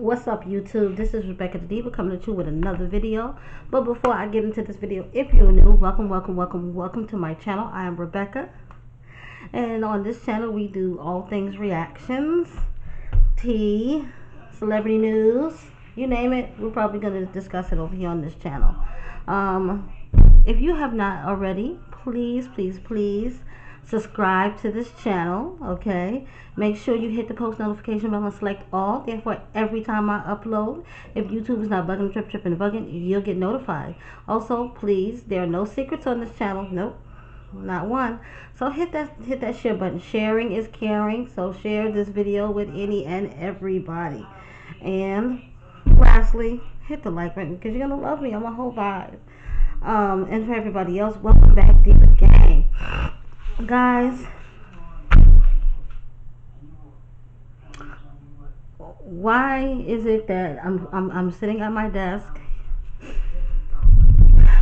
What's up, YouTube? This is Rebecca the Diva coming at you with another video. But before I get into this video, if you're new, welcome to my channel. I am Rebecca, and on this channel we do all things reactions, tea, celebrity news, you name it. We're probably going to discuss it over here on this channel. If you have not already, please subscribe to this channel, okay? Make sure you hit the post notification bell and select all. Therefore, every time I upload, if YouTube is not bugging, tripping, you'll get notified. Also, please, there are no secrets on this channel. Nope, not one. So hit that share button. Sharing is caring. So share this video with any and everybody. And lastly, hit the like button because you're gonna love me. I'm a whole vibe. And for everybody else, welcome back, Diva Gang. Guys, why is it that I'm sitting at my desk?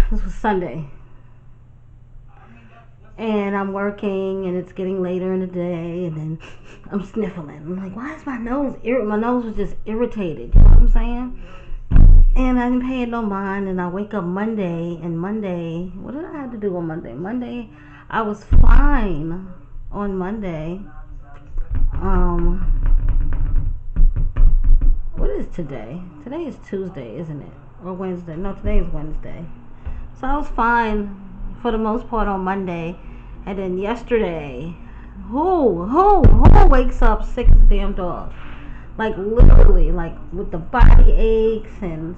This was Sunday, and I'm working, and it's getting later in the day, and then I'm sniffling. I'm like, why is my nose my nose was just irritated? You know what I'm saying? And I didn't pay it no mind, and I wake up Monday, and Monday, what did I have to do on Monday? Monday, I was fine on Monday. What is today? Today is Tuesday, isn't it? Or Wednesday? No, today is Wednesday. So I was fine for the most part on Monday. And then yesterday, who wakes up sick as a damn dog? Like literally, like with the body aches and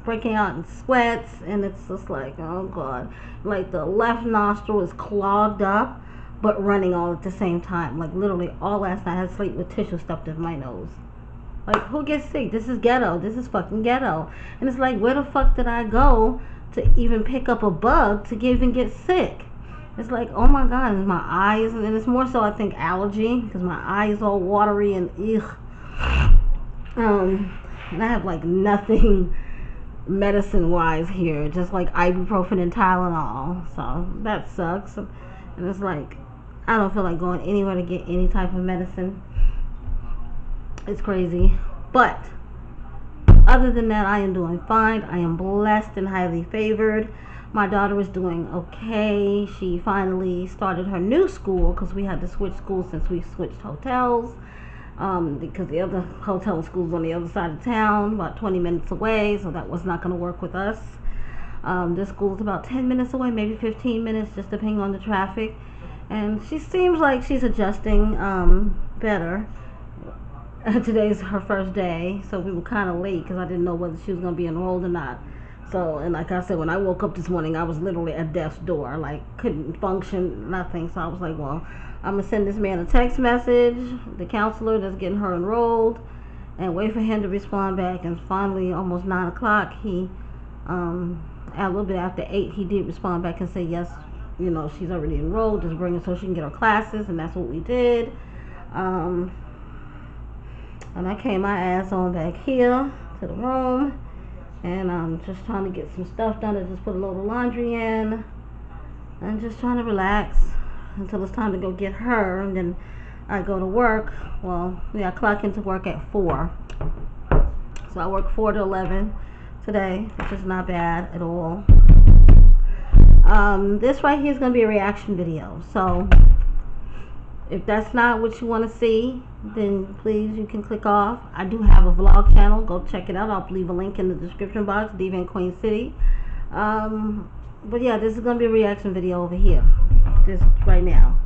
breaking out in sweats, and it's just like, oh god, like the left nostril is clogged up but running all at the same time. Like literally all last night I had to sleep with tissue stuffed in my nose. Like, who gets sick? This is ghetto. This is fucking ghetto. And it's like, where the fuck did I go to even pick up a bug to even get sick? It's like, oh my god, and my eyes, and it's more so I think allergy because my eyes all watery and ugh. And I have like nothing medicine wise here, just like ibuprofen and Tylenol, so that sucks. And it's like, I don't feel like going anywhere to get any type of medicine. It's crazy. But other than that, I am doing fine. I am blessed and highly favored. My daughter is doing okay. She finally started her new school because we had to switch schools since we switched hotels. Because the other hotel school is on the other side of town, about 20 minutes away, so that was not going to work with us. This school is about 10 minutes away, maybe 15 minutes, just depending on the traffic. And she seems like she's adjusting better. Today's her first day, so we were kind of late because I didn't know whether she was going to be enrolled or not. So, and like I said, when I woke up this morning, I was literally at death's door, like couldn't function, nothing. So I was like, well, I'm going to send this man a text message, the counselor that's getting her enrolled, and wait for him to respond back. And finally, almost 9 o'clock, he, a little bit after 8, he did respond back and say, yes, you know, she's already enrolled, just bring her so she can get her classes, and that's what we did. And I came my ass on back here to the room, and I'm just trying to get some stuff done. I just put a load of laundry in, and just trying to relax until it's time to go get her, and then I go to work. Well, yeah, I clock into work at 4. So I work 4 to 11 today, which is not bad at all. This right here is going to be a reaction video. So if that's not what you want to see, then please, you can click off. I do have a vlog channel. Go check it out. I'll leave a link in the description box. Diva in Queen City. But yeah, this is going to be a reaction video over here. Just right now.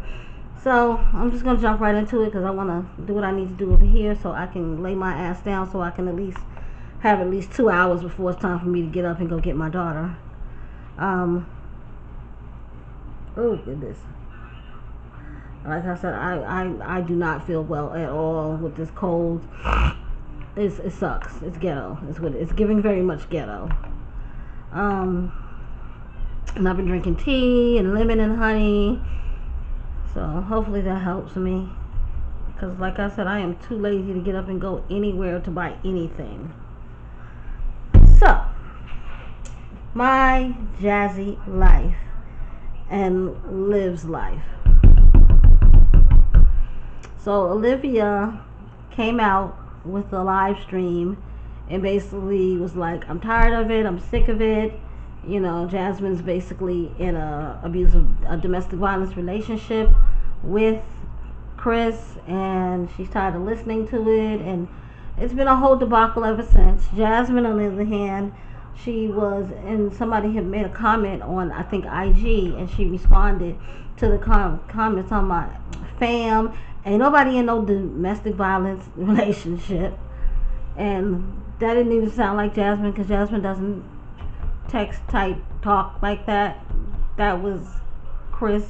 So I'm just going to jump right into it because I want to do what I need to do over here so I can lay my ass down so I can at least have at least 2 hours before it's time for me to get up and go get my daughter. Oh goodness. Like I said, I do not feel well at all with this cold. It sucks. It's ghetto. It's giving very much ghetto. And I've been drinking tea and lemon and honey. So hopefully that helps me. Because like I said, I am too lazy to get up and go anywhere to buy anything. So, my Jazzy life and Liv's life. So Olivia came out with a live stream and basically was like, I'm tired of it, I'm sick of it. You know, Jasmine's basically in a domestic violence relationship with Chris, and she's tired of listening to it, and it's been a whole debacle ever since. Jasmine, on the other hand, she was, and somebody had made a comment on, I think, IG, and she responded to the comments on my fam. Ain't nobody in no domestic violence relationship. And that didn't even sound like Jasmine, because Jasmine doesn't text, type, talk like that. That was Chris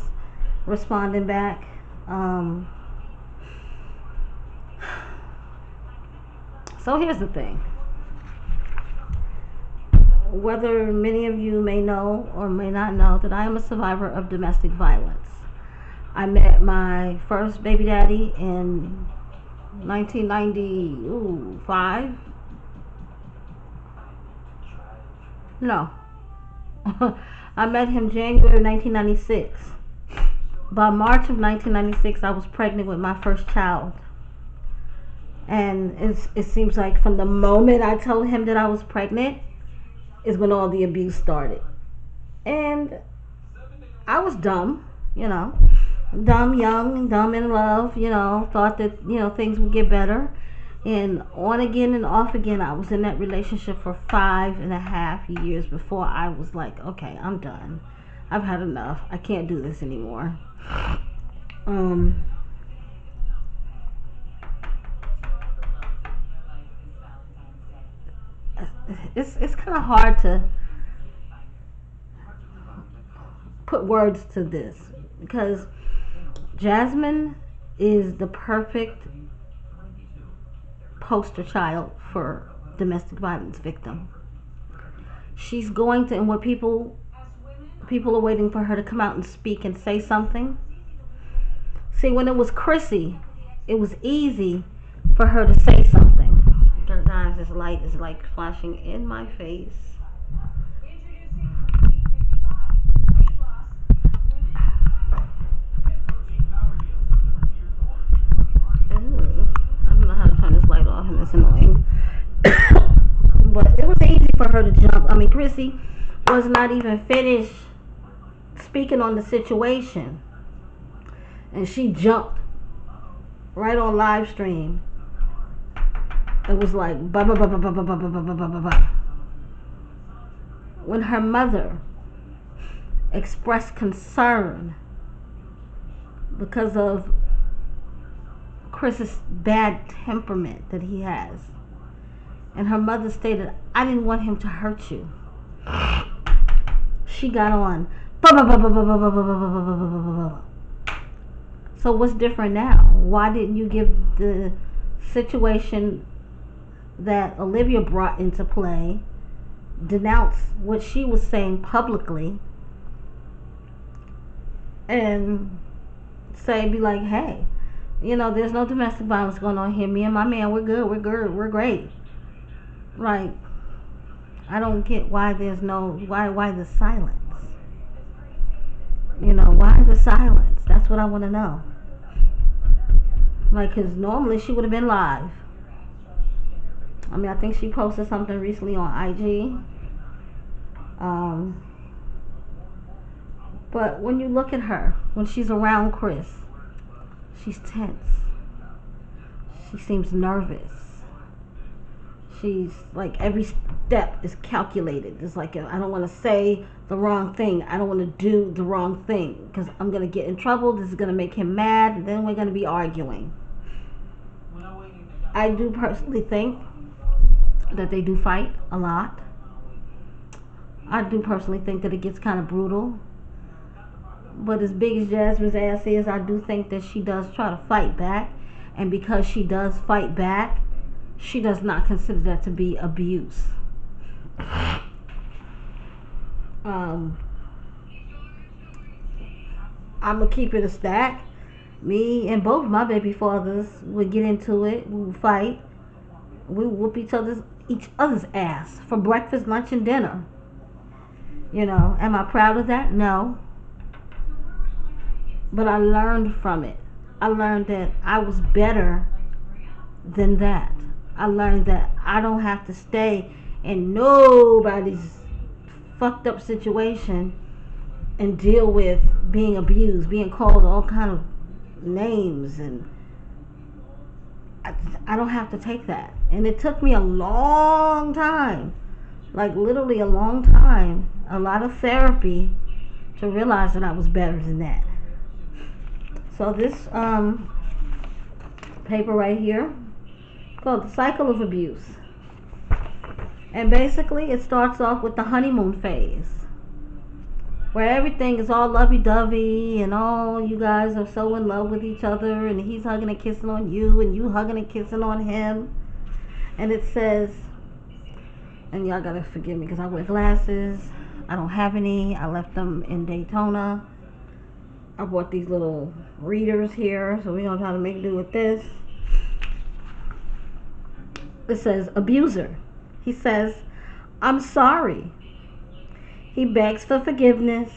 responding back. So here's the thing. Whether many of you may know or may not know that I am a survivor of domestic violence. I met my first baby daddy in 1995. No. I met him January 1996. By March of 1996, I was pregnant with my first child. And it seems like from the moment I told him that I was pregnant is when all the abuse started. And I was dumb, you know. Dumb, young, dumb in love, you know. Thought that, you know, things would get better. And on again and off again, I was in that relationship for 5.5 years before I was like, okay, I'm done. I've had enough. I can't do this anymore. It's kind of hard to put words to this, because Jasmine is the perfect poster child for domestic violence victim. She's going to, and what people are waiting for her to come out and speak and say something. See, when it was Chrissy, it was easy for her to say something. Guys, this light is like flashing in my face. I don't know how to turn this light off, and it's annoying. But it was easy for her to jump. I mean, Chrissy was not even finished speaking on the situation, and she jumped right on live stream. It was like ba ba ba ba ba ba ba ba ba ba ba ba. When her mother expressed concern because of Chris's bad temperament that he has, and her mother stated, I didn't want him to hurt you. She got on. So what's different now? Why didn't you give the situation that Olivia brought into play, denounce what she was saying publicly, and be like, hey, you know, there's no domestic violence going on here. Me and my man, we're good, we're great. Like, I don't get why there's no, why the silence? You know, why the silence? That's what I want to know. Like, because normally she would have been live. I mean, I think she posted something recently on IG. But when you look at her, when she's around Chris, she's tense. She seems nervous. She's like, every step is calculated. It's like, I don't want to say the wrong thing. I don't want to do the wrong thing, because I'm going to get in trouble. This is going to make him mad, and then we're going to be arguing. I do personally think that they do fight a lot. I do personally think that it gets kind of brutal. But as big as Jasmine's ass is, I do think that she does try to fight back. And because she does fight back, she does not consider that to be abuse. Um, I'm gonna keep it a stack. Me and both my baby fathers would get into it. We would fight. We would whoop each other's ass for breakfast, lunch, and dinner. Am I proud of that? No. But I learned from it. I learned that I was better than that. I learned that I don't have to stay in nobody's fucked up situation and deal with being abused, being called all kind of names, and I don't have to take that. And it took me a long time, like literally a long time, a lot of therapy to realize that I was better than that. So this paper right here called The Cycle of Abuse. And basically it starts off with the honeymoon phase, where everything is all lovey-dovey and all you guys are so in love with each other, and he's hugging and kissing on you and you hugging and kissing on him. And it says, and y'all gotta forgive me because I wear glasses. I don't have any. I left them in Daytona. I bought these little readers here, so we're gonna try to make do with this. It says, abuser. He says, I'm sorry. He begs for forgiveness,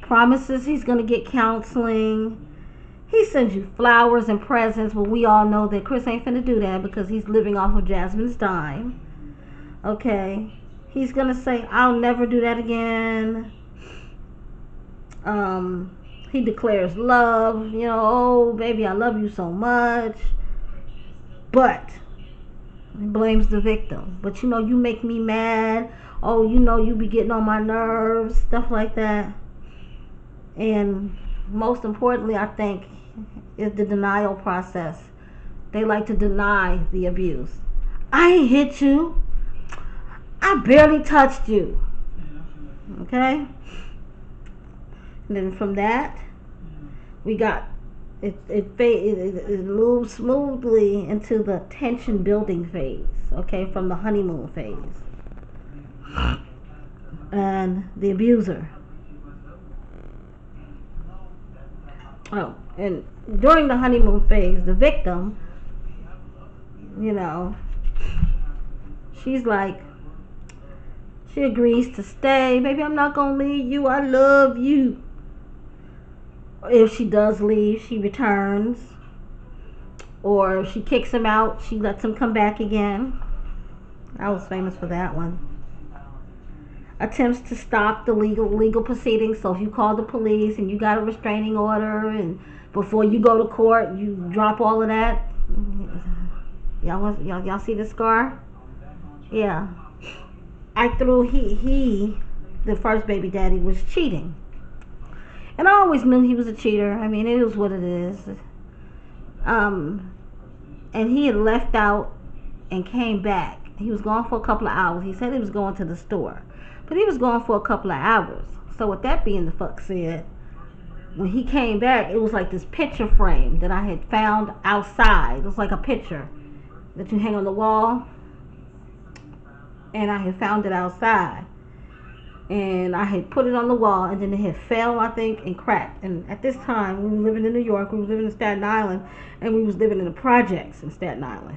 promises he's going to get counseling. He sends you flowers and presents, but we all know that Chris ain't finna do that because he's living off of Jasmine's dime. Okay? He's going to say, I'll never do that again. He declares love. Oh, baby, I love you so much. But he blames the victim. But you make me mad. Oh, you be getting on my nerves, stuff like that. And most importantly, I think, is the denial process. They like to deny the abuse. I ain't hit you. I barely touched you. Okay? And then from that, we got it moves smoothly into the tension building phase. Okay, from the honeymoon phase. And the abuser. Oh, and during the honeymoon phase, the victim, she's like, she agrees to stay. Baby, I'm not gonna leave you. I love you. If she does leave, she returns. Or if she kicks him out, she lets him come back again. I was famous for that one. Attempts to stop the legal proceedings. So if you call the police and you got a restraining order, and before you go to court, you drop all of that. Y'all see the scar? Yeah. The first baby daddy, was cheating. And I always knew he was a cheater. I mean, it is what it is. And he had left out and came back. He was gone for a couple of hours. He said he was going to the store, but he was gone for a couple of hours. So with that being the fuck said, when he came back, it was like this picture frame that I had found outside. It was like a picture that you hang on the wall. And I had found it outside. And I had put it on the wall, and then it had fell, I think, and cracked. And at this time, we were living in New York, we were living in Staten Island, and we was living in the projects in Staten Island.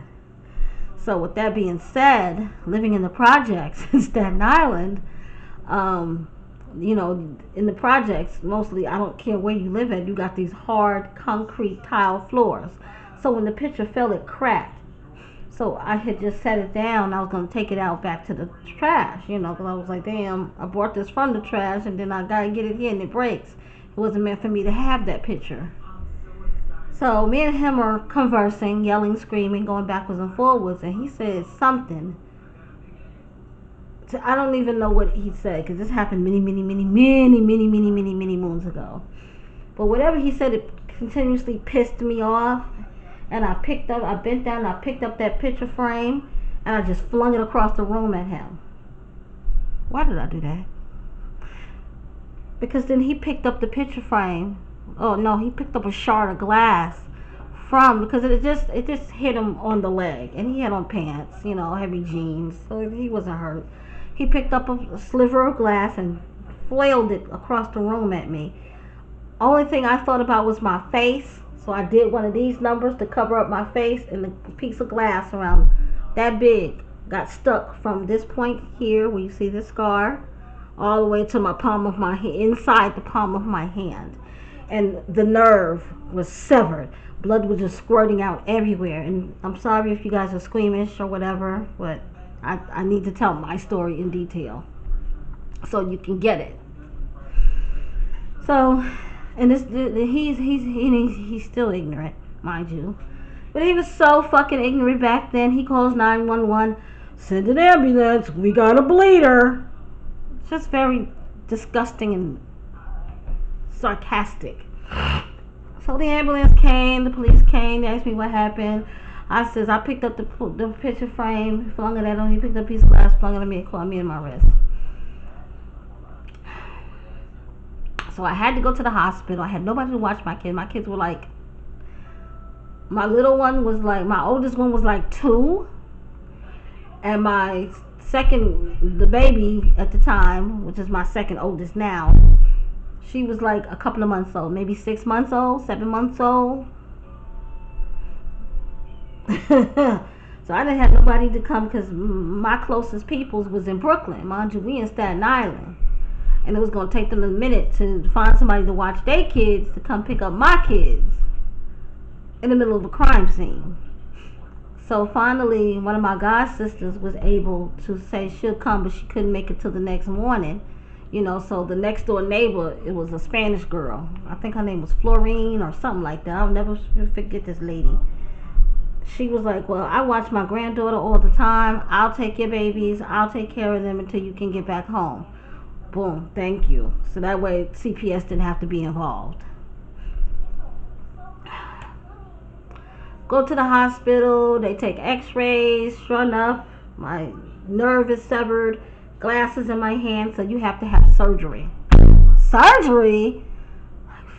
So with that being said, living in the projects in Staten Island, in the projects, mostly, I don't care where you live at, you got these hard concrete tile floors. So when the picture fell, it cracked. So I had just set it down. I was going to take it out back to the trash, because I was like, damn, I brought this from the trash, and then I got to get it here, and it breaks. It wasn't meant for me to have that picture. So me and him are conversing, yelling, screaming, going backwards and forwards, and he said something. I don't even know what he said, because this happened many moons ago. But whatever he said, it continuously pissed me off. And I bent down, I picked up that picture frame, and I just flung it across the room at him. Why did I do that? Because then he picked up the picture frame. Oh no, he picked up a shard of glass because it just hit him on the leg, and he had on pants, heavy jeans, so he wasn't hurt. He picked up a sliver of glass and flailed it across the room at me. Only thing I thought about was my face. So I did one of these numbers to cover up my face, and the piece of glass around that big got stuck from this point here where you see this scar all the way to my palm of my hand, inside the palm of my hand. And the nerve was severed. Blood was just squirting out everywhere. And I'm sorry if you guys are squeamish or whatever, but I need to tell my story in detail so you can get it. So, and he's still ignorant, mind you. But he was so fucking ignorant back then. He calls 911, send an ambulance, we got a bleeder. It's just very disgusting and sarcastic. So the ambulance came, the police came, they asked me what happened. I says, I picked up the picture frame, flung it at him. He picked up a piece of glass, flung it at me, and clawed me in my wrist. So I had to go to the hospital. I had nobody to watch my kids. My kids were like, my little one was like, my oldest one was like 2. And my second, the baby at the time, which is my second oldest now, she was like a couple of months old, maybe 6 months old, 7 months old. So I didn't have nobody to come because my closest peoples was in Brooklyn. Mind you, we in Staten Island. And it was going to take them a minute to find somebody to watch their kids to come pick up my kids in the middle of a crime scene. So finally, one of my god sisters was able to say she'll come, but she couldn't make it till the next morning. You know, so the next door neighbor, it was a Spanish girl. I think her name was Florine or something like that. I'll never forget this lady. She was like, well, I watch my granddaughter all the time. I'll take your babies. I'll take care of them until you can get back home. Boom, thank you. So that way CPS didn't have to be involved. Go to the hospital. They take x-rays. Sure enough, my nerve is severed. Glasses in my hand, so you have to have surgery. Surgery?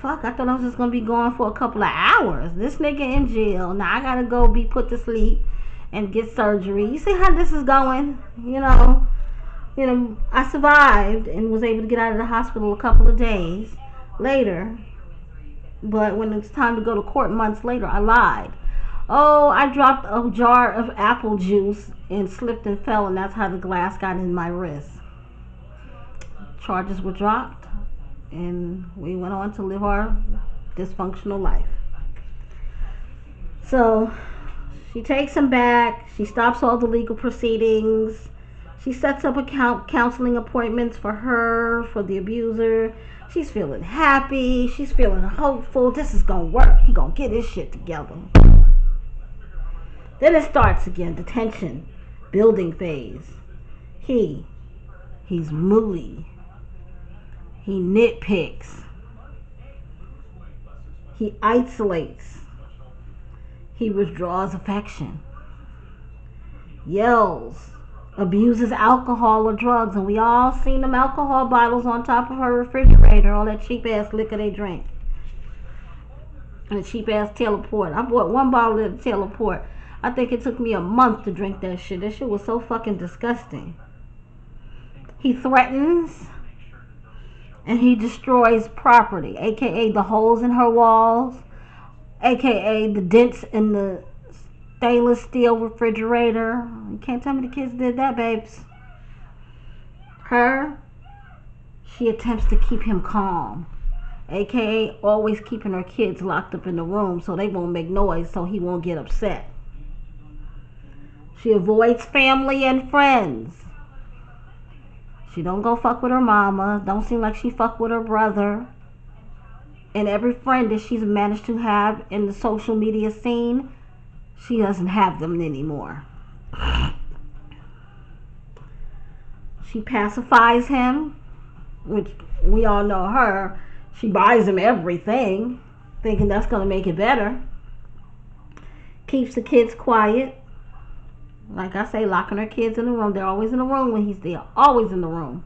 Fuck, I thought I was just going to be going for a couple of hours. This nigga in jail. Now I got to go be put to sleep and get surgery. You see how this is going? You know, I survived and was able to get out of the hospital a couple of days later. But when it's time to go to court months later, I lied. Oh, I dropped a jar of apple juice and slipped and fell, and that's how the glass got in my wrist. Charges were dropped, and we went on to live our dysfunctional life. So she takes him back. She stops all the legal proceedings. She sets up counseling appointments for her, for the abuser. She's feeling happy. She's feeling hopeful. This is going to work. He going to get his shit together. Then it starts again, the tension, building phase. He's moody. He nitpicks. He isolates. He withdraws affection. Yells. Abuses alcohol or drugs. And we all seen them alcohol bottles on top of her refrigerator. All that cheap ass liquor they drink. And a cheap ass Taylor Port. I bought 1 bottle of Taylor Port. I think it took me a month to drink that shit. That shit was so fucking disgusting. He threatens and he destroys property, aka the holes in her walls, aka the dents in the stainless steel refrigerator. You can't tell me the kids did that, babes. She attempts to keep him calm, aka always keeping her kids locked up in the room so they won't make noise so he won't get upset. She avoids family and friends. She don't go fuck with her mama. Don't seem like she fuck with her brother. And every friend that she's managed to have in the social media scene, she doesn't have them anymore. She pacifies him, which we all know her. She buys him everything, thinking that's going to make it better. Keeps the kids quiet. Like I say, locking her kids in the room. They're always in the room when he's there. Always in the room.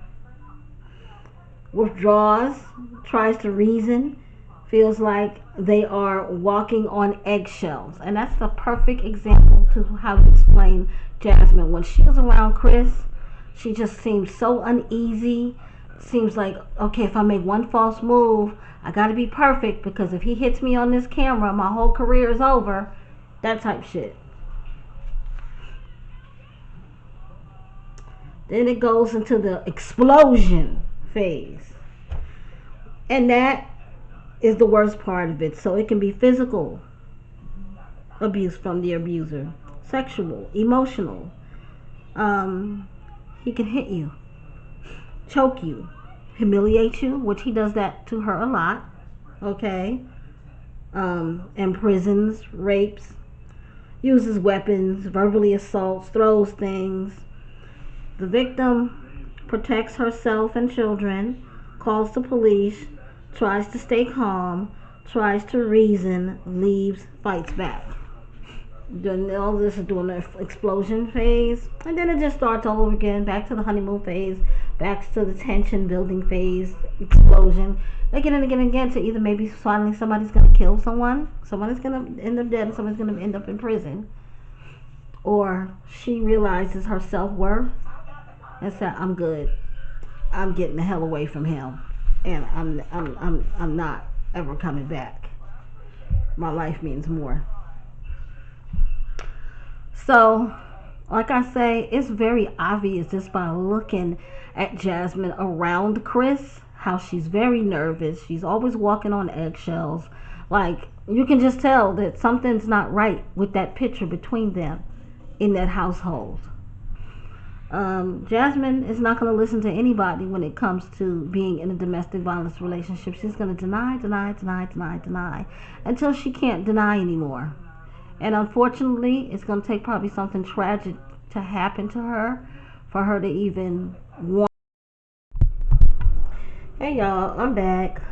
Withdraws. Tries to reason. Feels like they are walking on eggshells. And that's the perfect example to how to explain Jasmine. When she was around Chris, she just seemed so uneasy, seems like, okay, if I make one false move, I gotta be perfect, because if he hits me on this camera, my whole career is over. That type shit. Then it goes into the explosion phase. And that is the worst part of it. So it can be physical abuse from the abuser, sexual, emotional. He can hit you, choke you, humiliate you, which he does that to her a lot. Okay. Imprisons, rapes, uses weapons, verbally assaults, throws things. The victim protects herself and children, calls the police, tries to stay calm, tries to reason, leaves, fights back. Then all this is doing the explosion phase, and then it just starts all over again, back to the honeymoon phase, back to the tension building phase, explosion, again and again and again, to either maybe finally somebody's gonna kill someone, somebody's gonna end up dead, and somebody's gonna end up in prison, or she realizes her self-worth and said, I'm good, I'm getting the hell away from him, and I'm not ever coming back. My life means more. So, like I say, it's very obvious just by looking at Jasmine around Chris, how she's very nervous. She's always walking on eggshells. Like, you can just tell that something's not right with that picture between them in that household. Jasmine is not going to listen to anybody when it comes to being in a domestic violence relationship. She's going to deny until she can't deny anymore. And unfortunately, it's going to take probably something tragic to happen to her for her to even want. Hey y'all, I'm back.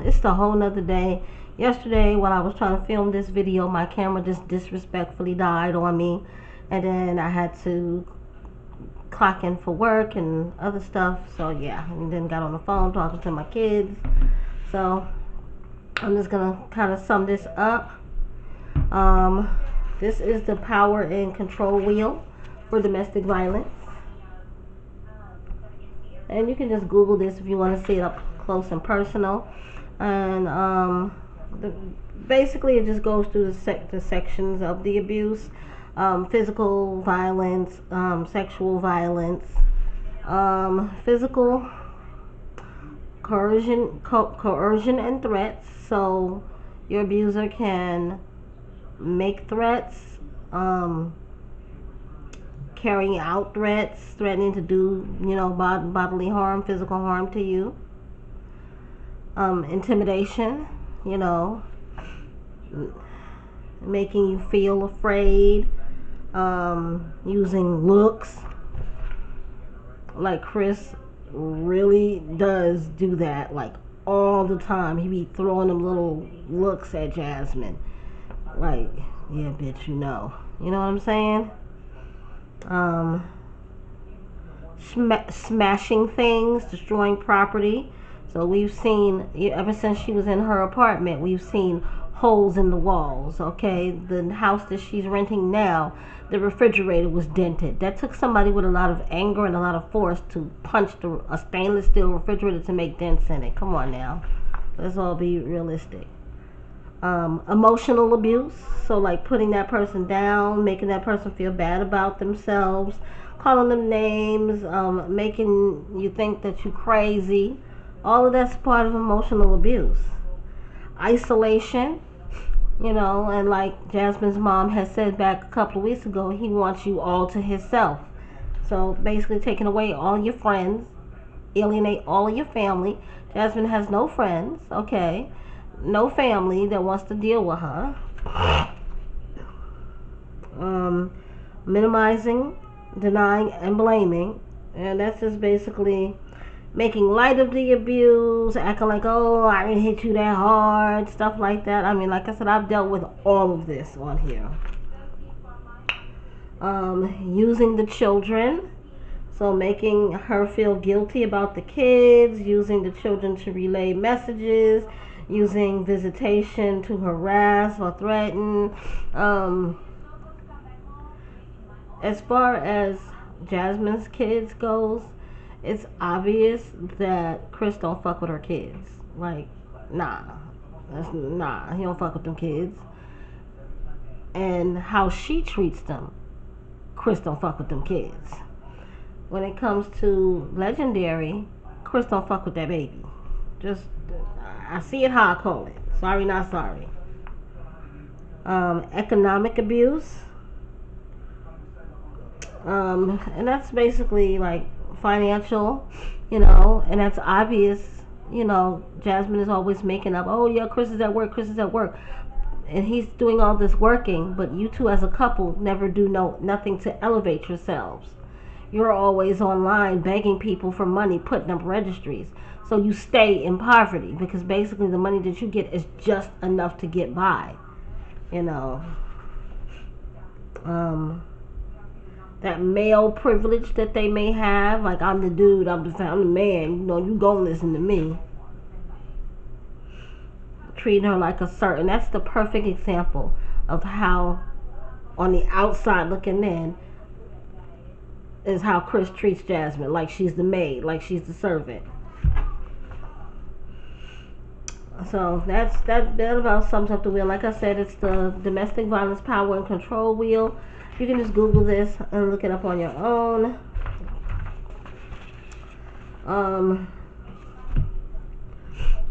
It's a whole nother day. Yesterday, while I was trying to film this video, my camera just disrespectfully died on me. And then I had to clock in for work and other stuff. So yeah, and then got on the phone talking to my kids. So I'm just going to kind of sum this up. This is the power and control wheel for domestic violence, and you can just Google this if you want to see it up close and personal. And basically it just goes through the sections of the abuse: physical violence, sexual violence, physical coercion and threats. So your abuser can make threats, carrying out threats, threatening to do, bodily harm, physical harm to you. Intimidation, making you feel afraid, using looks. Like Chris really does do that, like all the time. He be throwing them little looks at Jasmine. Like, yeah, bitch, you know what I'm saying? Smashing things, destroying property. So we've seen, ever since she was in her apartment, we've seen holes in the walls. Okay, the house that she's renting now, the refrigerator was dented. That took somebody with a lot of anger and a lot of force to punch a stainless steel refrigerator to make dents in it. Come on now, let's all be realistic. Emotional abuse, so like putting that person down, making that person feel bad about themselves, calling them names, making you think that you're crazy. All of that's part of emotional abuse. Isolation, and like Jasmine's mom has said back a couple of weeks ago, he wants you all to himself. So basically taking away all your friends, alienate all of your family. Jasmine has no friends, okay? No family that wants to deal with her. Minimizing, denying, and blaming. And that's just basically making light of the abuse, acting like, oh, I didn't hit you that hard, stuff like that. I mean, like I said, I've dealt with all of this on here. Using the children. So making her feel guilty about the kids, using the children to relay messages, using visitation to harass or threaten. As far as Jasmine's kids goes, it's obvious that Chris don't fuck with her kids. Like, nah. Nah, he don't fuck with them kids. And how she treats them, Chris don't fuck with them kids. When it comes to Legendary, Chris don't fuck with that baby. Just, I see it how I call it. Sorry, not sorry. Economic abuse. And that's basically like financial, and that's obvious. Jasmine is always making up, oh yeah, Chris is at work, Chris is at work. And he's doing all this working, but you two as a couple never do nothing to elevate yourselves. You're always online begging people for money, putting up registries. So you stay in poverty because basically the money that you get is just enough to get by. That male privilege that they may have, like I'm the dude, I'm the man, you gonna listen to me. Treating her like a certain, that's the perfect example of how on the outside looking in is how Chris treats Jasmine, like she's the maid, like she's the servant. So that about sums up the wheel. Like I said, it's the domestic violence power and control wheel. You can just Google this and look it up on your own.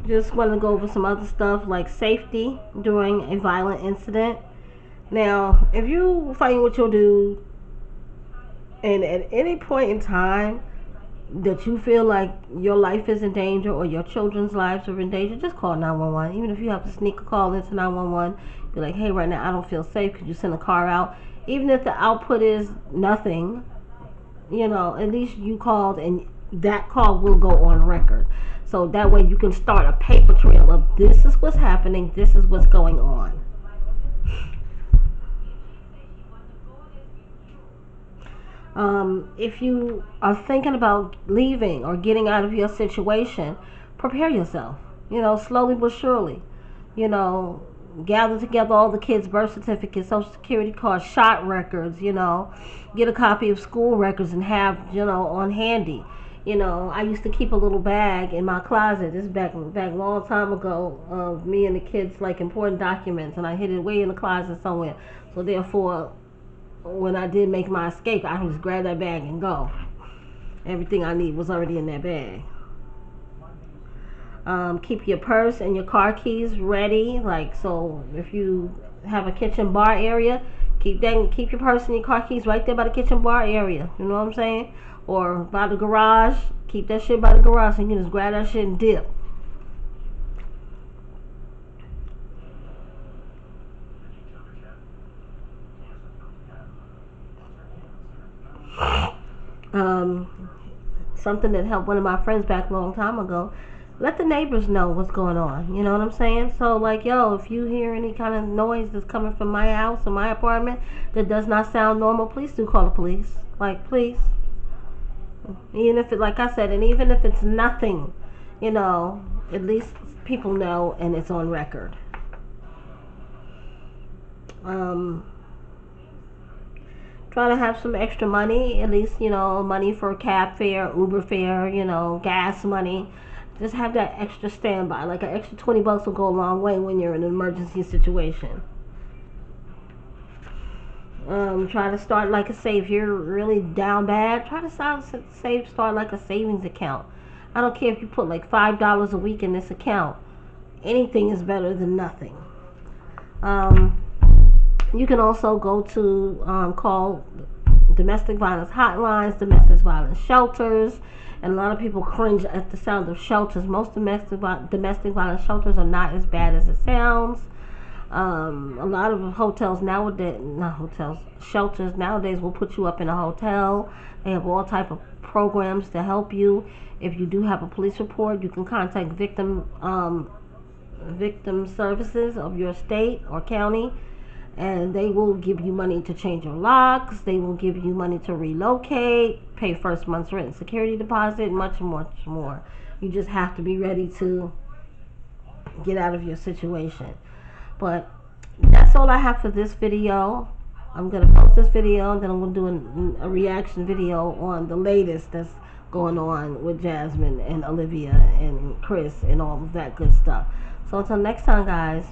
Just want to go over some other stuff like safety during a violent incident. Now, if you fighting with your dude and at any point in time that you feel like your life is in danger or your children's lives are in danger, just call 911. Even if you have to sneak a call into 911, be like, hey, right now I don't feel safe. Could you send a car out? Even if the output is nothing, at least you called and that call will go on record. So that way you can start a paper trail of this is what's happening, this is what's going on. If you are thinking about leaving or getting out of your situation, prepare yourself. Slowly but surely. Gather together all the kids' birth certificates, social security cards, shot records, get a copy of school records and have, on handy. I used to keep a little bag in my closet. This back a long time ago of me and the kids, like important documents, and I hid it way in the closet somewhere. So therefore, when I did make my escape, I just grab that bag and go. Everything I need was already in that bag. Keep your purse and your car keys ready. Like, so if you have a kitchen bar area, keep your purse and your car keys right there by the kitchen bar area. You know what I'm saying? Or by the garage. Keep that shit by the garage so you can just grab that shit and dip. Something that helped one of my friends back a long time ago. Let the neighbors know what's going on. You know what I'm saying? So, like, yo, if you hear any kind of noise that's coming from my house or my apartment that does not sound normal, please do call the police. Like, please. Even if it, like I said, and even if it's nothing, at least people know and it's on record. Try to have some extra money, at least, money for cab fare, Uber fare, gas money. Just have that extra standby. Like an extra $20 will go a long way when you're in an emergency situation. Try to start like a save. If you're really down bad, try to start like a savings account. I don't care if you put like $5 a week in this account. Anything is better than nothing. You can also go to call domestic violence hotlines, domestic violence shelters, and a lot of people cringe at the sound of shelters. Most domestic violence shelters are not as bad as it sounds. A lot of shelters nowadays will put you up in a hotel. They have all type of programs to help you. If you do have a police report, you can contact victim services of your state or county, and they will give you money to change your locks. They will give you money to relocate, pay first month's rent and security deposit, much more. You just have to be ready to get out of your situation. But that's all I have for this video. I'm going to post this video, and then I'm going to do a reaction video on the latest that's going on with Jasmine and Olivia and Chris and all of that good stuff. So until next time, guys,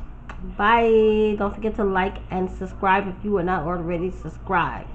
bye. Don't forget to like and subscribe if you are not already subscribed.